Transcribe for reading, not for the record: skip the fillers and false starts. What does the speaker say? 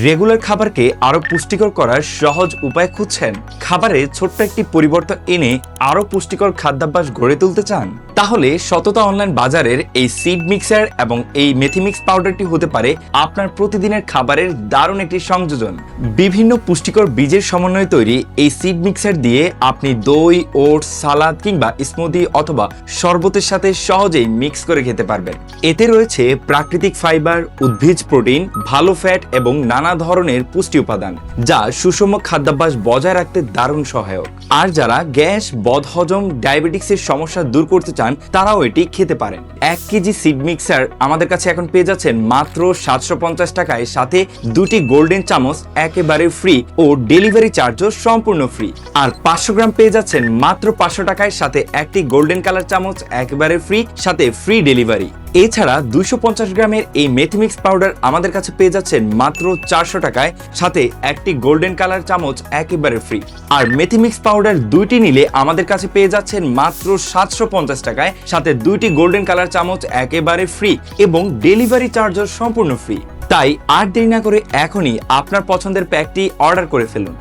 Regular খাবারকে আরো পুষ্টিকর করার সহজ উপায় খুঁজছেন? খাবারে ছোট্ট একটি পরিবর্তন এনে আরো পুষ্টিকর খাদ্যাভ্যাস গড়ে তুলতে চান? তাহলে সততা অনলাইন বাজারের এই সিড মিক্সার এবং এই মেথিমিক্স পাউডারটি হতে পারে আপনার প্রতিদিনের খাবারের দারুণ একটি সংযোজন। বিভিন্ন পুষ্টিকর বীজের সমন্বয়ে তৈরি এই সিড মিক্সার দিয়ে আপনি দই, ওটস, সালাদ কিংবা স্মুদি অথবা শরবতের সাথে সহজেই মিক্স করে খেতে পারবেন। এতে রয়েছে প্রাকৃতিক ফাইবার, উদ্ভিজ প্রোটিন, ভালো ফ্যাট এবং নানা ধরনের পুষ্টি উপাদান, যা সুষম খাদ্যাভ্যাস বজায় রাখতে দারুণ সহায়ক। আর যারা গ্যাস, বদহজম, ডায়াবেটিক্সের সমস্যা দূর করতে চান তারাও এটি খেতে পারেন। 1 কেজি সিড মিক্সার আমাদের কাছে এখন পেয়ে যাচ্ছেন মাত্র 750 টাকায়, সাথে 2টি গোল্ডেন চামচ একেবারে ফ্রি ও ডেলিভারি চার্জও সম্পূর্ণ ফ্রি। আর 500 গ্রাম পেয়ে যাচ্ছেন মাত্র 500 টাকায়, সাথে একটি গোল্ডেন কালার চামচ একেবারে ফ্রি, সাথে ফ্রি ডেলিভারি। এছাড়া 250 গ্রামের এই মেথিমিক্স পাউডার আমাদের কাছে পেয়ে যাচ্ছেন মাত্র 400 টাকায়, সাথে একটি গোল্ডেন কালার চামচ একেবারে ফ্রি। আর মেথিমিক্স পাউডার 2টি নিলে আমাদের কাছে পেয়ে যাচ্ছেন মাত্র 750 টাকায়, সাথে 2টি গোল্ডেন কালার চামচ একেবারে ফ্রি এবং ডেলিভারি চার্জও সম্পূর্ণ ফ্রি। তাই আর দেরি না করে এখনই আপনার পছন্দের প্যাকটি অর্ডার করে ফেলুন।